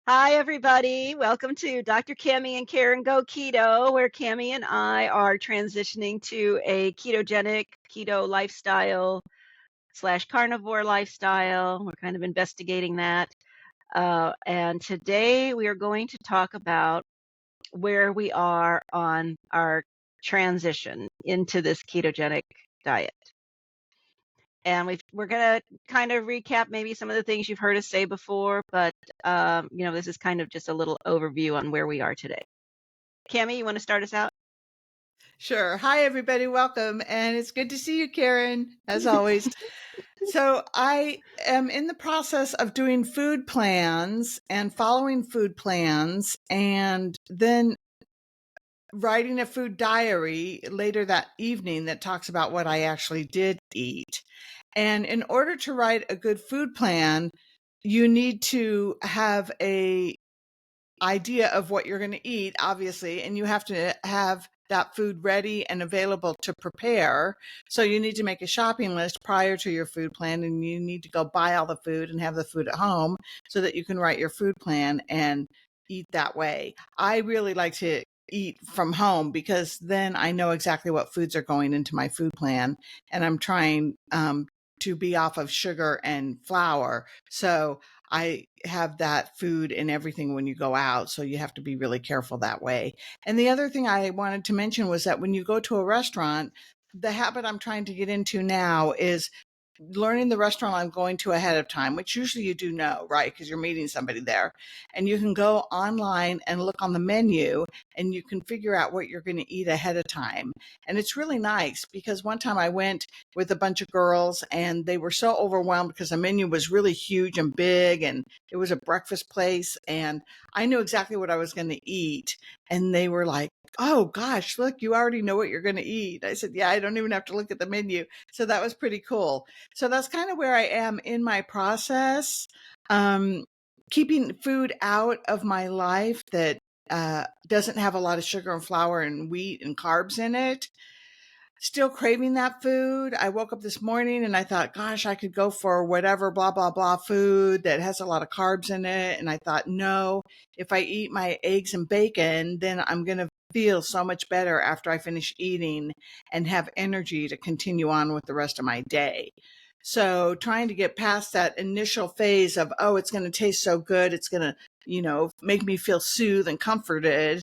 Hi, everybody. Welcome to Dr. Cammy and Karen Go Keto, where Cammy and I are transitioning to a ketogenic keto lifestyle slash carnivore lifestyle. We're kind of investigating that. And today we are going to talk about where we are on our transition into this ketogenic diet. And we're going to kind of recap maybe some of the things you've heard us say before, but this is kind of just a little overview on where we are today. Cammy, you want to start us out? Sure. Hi, everybody. Welcome. And it's good to see you, Karen, as always. So, I am in the process of doing food plans and following food plans, and then writing a food diary later that evening that talks about what I actually did eat. And in order to write a good food plan, you need to have a idea of what you're going to eat, obviously, and you have to have that food ready and available to prepare. So you need to make a shopping list prior to your food plan, and you need to go buy all the food and have the food at home so that you can write your food plan and eat that way. I really like to eat from home because then I know exactly what foods are going into my food plan, and I'm trying to be off of sugar and flour. So I have that food in everything when you go out. So you have to be really careful that way. And the other thing I wanted to mention was that when you go to a restaurant, the habit I'm trying to get into now is learning the restaurant I'm going to ahead of time, which usually you do know, right? Because you're meeting somebody there. And you can go online and look on the menu and you can figure out what you're going to eat ahead of time. And it's really nice because one time I went with a bunch of girls and they were so overwhelmed because the menu was really huge and big and it was a breakfast place. And I knew exactly what I was going to eat. And they were like, "Oh gosh, look, you already know what you're going to eat." I said, "Yeah, I don't even have to look at the menu." So that was pretty cool. So that's kind of where I am in my process. Um, Keeping food out of my life that doesn't have a lot of sugar and flour and wheat and carbs in it. Still craving that food. I woke up this morning and I thought, gosh, I could go for whatever, blah, blah, blah food that has a lot of carbs in it. And I thought, no, if I eat my eggs and bacon, then I'm going to feel so much better after I finish eating and have energy to continue on with the rest of my day. So trying to get past that initial phase of, oh, it's going to taste so good. It's going to, make me feel soothed and comforted.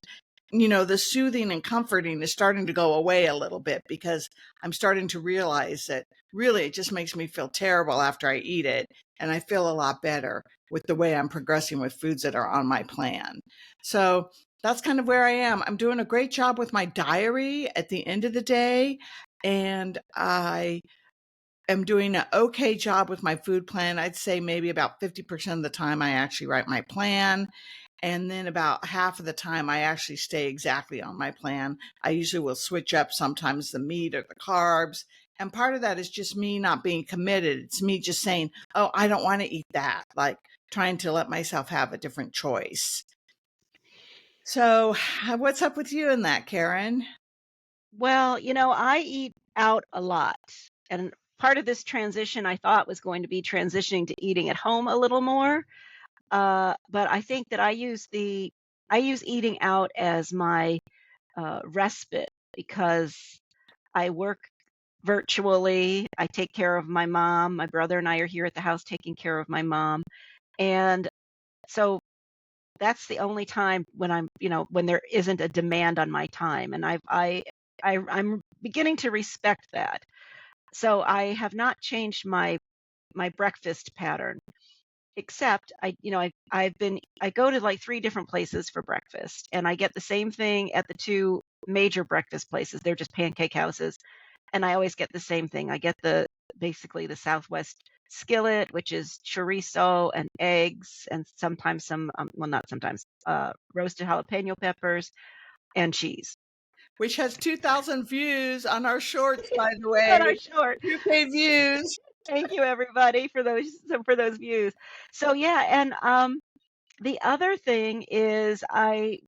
The soothing and comforting is starting to go away a little bit because I'm starting to realize that really it just makes me feel terrible after I eat it. And I feel a lot better with the way I'm progressing with foods that are on my plan. So that's kind of where I am. I'm doing a great job with my diary at the end of the day. And I am doing an okay job with my food plan. I'd say maybe about 50% of the time I actually write my plan. And then about half of the time, I actually stay exactly on my plan. I usually will switch up sometimes the meat or the carbs. And part of that is just me not being committed. It's me just saying, oh, I don't want to eat that, like trying to let myself have a different choice. So, what's up with you in that, Karen? Well, I eat out a lot. And part of this transition I thought was going to be transitioning to eating at home a little more. But I think that I use eating out as my respite because I work virtually. I take care of my mom. My brother and I are here at the house taking care of my mom. And so that's the only time when when there isn't a demand on my time. And I'm beginning to respect that. So I have not changed my breakfast pattern, except I go to like three different places for breakfast, and I get the same thing at the two major breakfast places. They're just pancake houses, and I always get the same thing. I get basically the Southwest skillet, which is chorizo and eggs, and sometimes well, not sometimes, roasted jalapeno peppers and cheese. Which has 2,000 views on our shorts, by the On way. our short. 2K views. Thank you, everybody, for those views. So yeah, and the other thing is I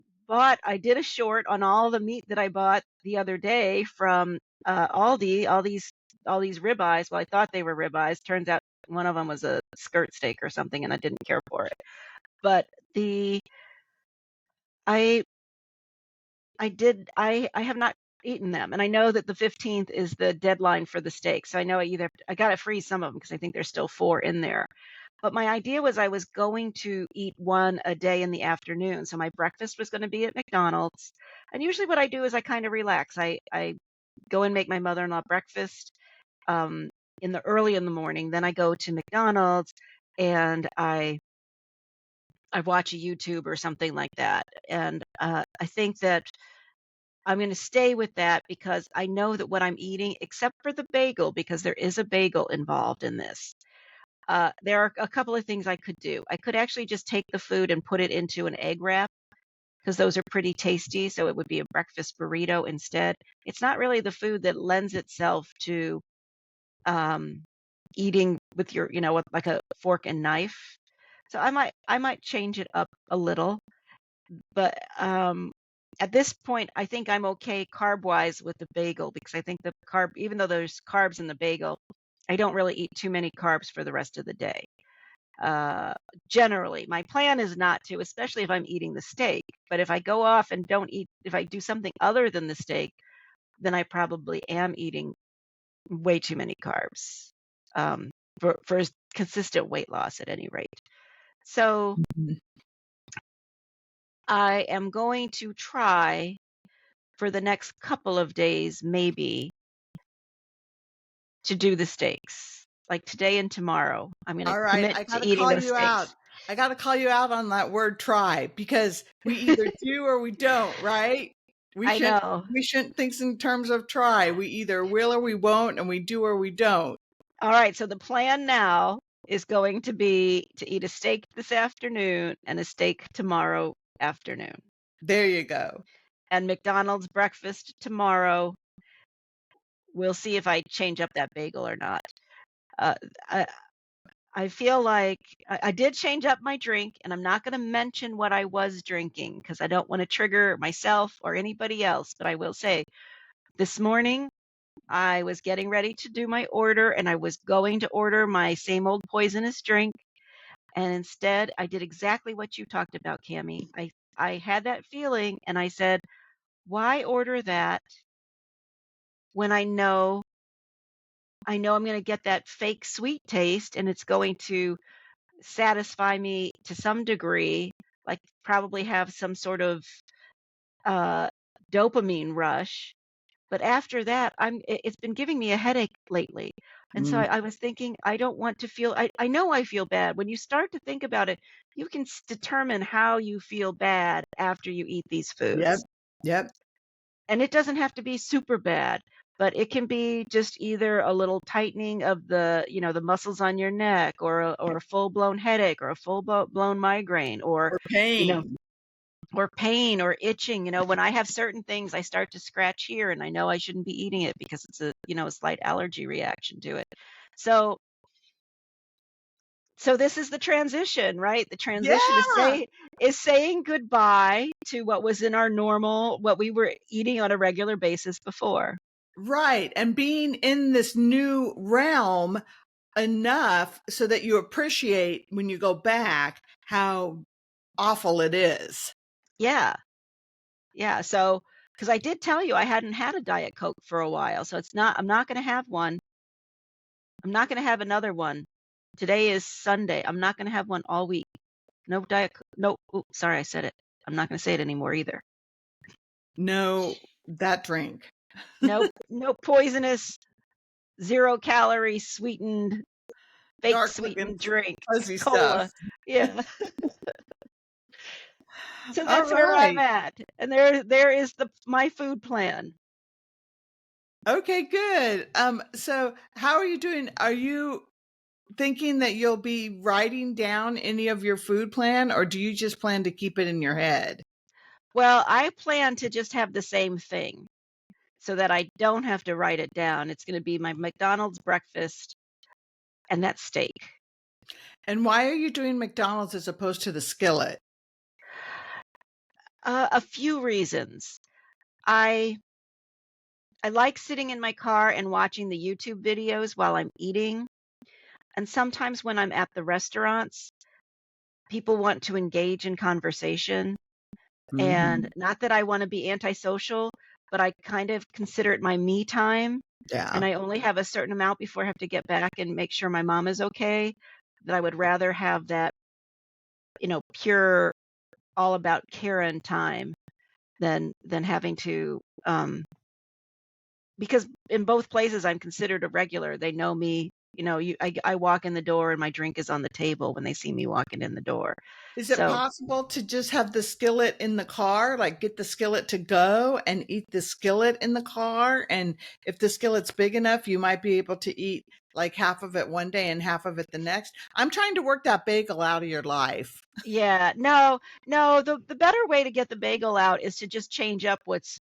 did a short on all the meat that I bought the other day from Aldi, all these ribeyes. Well, I thought they were ribeyes. Turns out one of them was a skirt steak or something, and I didn't care for it. But The I I have not eaten them, and I know that the 15th is the deadline for the steak, so I know I gotta freeze some of them because I think there's still 4 in there. But my idea was I was going to eat 1 a day in the afternoon, so my breakfast was gonna be at McDonald's, and usually what I do is I kinda relax. I go and make my mother-in-law breakfast, um, early in the morning, then I go to McDonald's, and I watch a YouTube or something like that, and, I think that I'm gonna stay with that because I know that what I'm eating, except for the bagel, because there is a bagel involved in this, there are a couple of things I could do. I could actually just take the food and put it into an egg wrap because those are pretty tasty, so it would be a breakfast burrito instead. It's not really the food that lends itself to, um, eating with with like a fork and knife. So I might change it up a little. But, at this point, I think I'm okay carb-wise with the bagel because I think the carb even though there's carbs in the bagel, I don't really eat too many carbs for the rest of the day. Uh, Generally, my plan is not to, especially if I'm eating the steak, but if I go off and don't eat if I do something other than the steak, then I probably am eating way too many carbs, um, for consistent weight loss at any rate. So, Mhm. I am going to try for the next couple of days, maybe, to do the steaks. Like today and tomorrow, I'm gonna All right, commit I to gotta eating call those you out. steaks. I gotta call you out on that word "try" because we either do or we don't, right? We I shouldn't know. we shouldn't think in terms of try. We either will or we won't, and we do or we don't. All right, so the plan now is going to be to eat a steak this afternoon and a steak tomorrow afternoon. There you go. And McDonald's breakfast tomorrow. We'll see if I change up that bagel or not. Uh, I, I feel like I did change up my drink, and I'm not going to mention what I was drinking because I don't want to trigger myself or anybody else. But I will say this morning, I was getting ready to do my order and I was going to order my same old poisonous drink. And instead, I did exactly what you talked about, Cammy. I had that feeling and I said, why order that when I know I'm going to get that fake sweet taste and it's going to satisfy me to some degree, like probably have some sort of uh, dopamine rush. But after that, it's been giving me a headache lately. And so Mm, I was thinking, I don't want to feel, I know I feel bad. When you start to think about it, you can determine how you feel bad after you eat these yep, foods. yep. And it doesn't have to be super bad, but it can be just either a little tightening of the muscles on your neck or a full-blown headache or a full-blown migraine Or you know, pain. or pain or itching. When I have certain things, I start to scratch here and I know I shouldn't be eating it because it's a slight allergy reaction to it. So, so this is the transition, right? The transition Yeah, is saying goodbye to what was in our normal, what we were eating on a regular basis before. right. And being in this new realm enough so that you appreciate when you go back how awful it is. Yeah. Yeah. So, because I did tell you I hadn't had a Diet Coke for a while. So I'm not going to have one. I'm not going to have another one. Today is Sunday. I'm not going to have one all week. No Diet no, ooh, sorry, I said it. I'm not gonna say it anymore either. No, that drink. No poisonous, 0 calorie sweetened, fake Dark looking sweetened drink. fuzzy stuff. Cola. Yeah. So All that's where I'm right. at. And there is my food plan. Okay, good. So how are you doing? Are you thinking that you'll be writing down any of your food plan, or do you just plan to keep it in your head? Well, I plan to just have the same thing so that I don't have to write it down. It's gonna be my McDonald's breakfast and that steak. And why are you doing McDonald's as opposed to the skillet? A few reasons. I I like sitting in my car and watching the YouTube videos while I'm eating. And sometimes when I'm at the restaurants, people want to engage in conversation. And Mhm. not that I want to be antisocial, but I kind of consider it my me time. And Yeah. I only have a certain amount before I have to get back and make sure my mom is okay. That I would rather have that, pure all about Karen time than having to because in both places I'm considered a regular. They know me. I walk in the door and my drink is on the table when they see me walking in the door. Is it So possible to just have the skillet in the car, like get the skillet to go and eat the skillet in the car? And if the skillet's big enough, you might be able to eat like half of it one day and half of it the next. I'm trying to work that bagel out of your life. yeah, no, no, the better way to get the bagel out is to just change up what's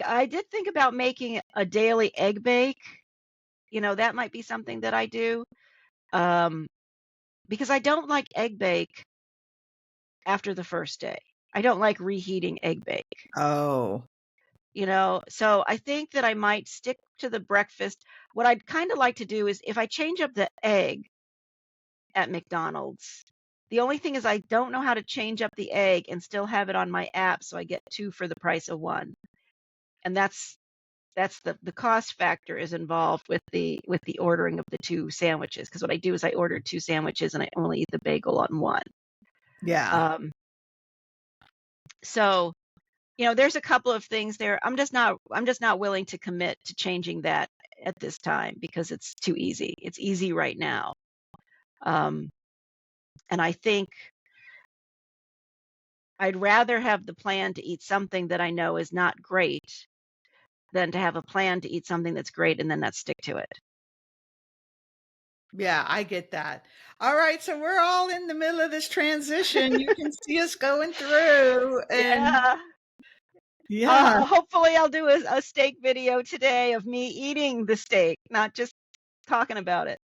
I did think about making a daily egg bake. That might be something that I do. Um, because I don't like egg bake after the first day. I don't like reheating egg bake. Oh, So I think that I might stick to the breakfast. What I'd kind of like to do is if I change up the egg at McDonald's, the only thing is I don't know how to change up the egg and still have it on my app so I get two for the price of one. And that's the cost factor is involved with the ordering of the two sandwiches, because what I do is I order two sandwiches and I only eat the bagel on one. yeah. Um, so there's a couple of things there. I'm just not willing to commit to changing that at this time because it's too easy. It's easy right now. Um, and I think I'd rather have the plan to eat something that I know is not great than to have a plan to eat something that's great and then not stick to it. Yeah, I get that. All right, so we're all in the middle of this transition. You can see us going through and Yeah. yeah. Hopefully I'll do a steak video today of me eating the steak, not just talking about it.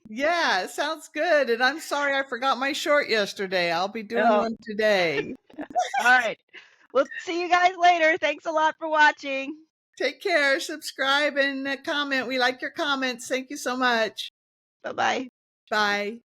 Yeah, sounds good. And I'm sorry I forgot my short yesterday. I'll be doing Oh, one today. all right. We'll see you guys later. Thanks a lot for watching. Take care, subscribe, and comment. We like your comments. Thank you so much. Bye bye. Bye.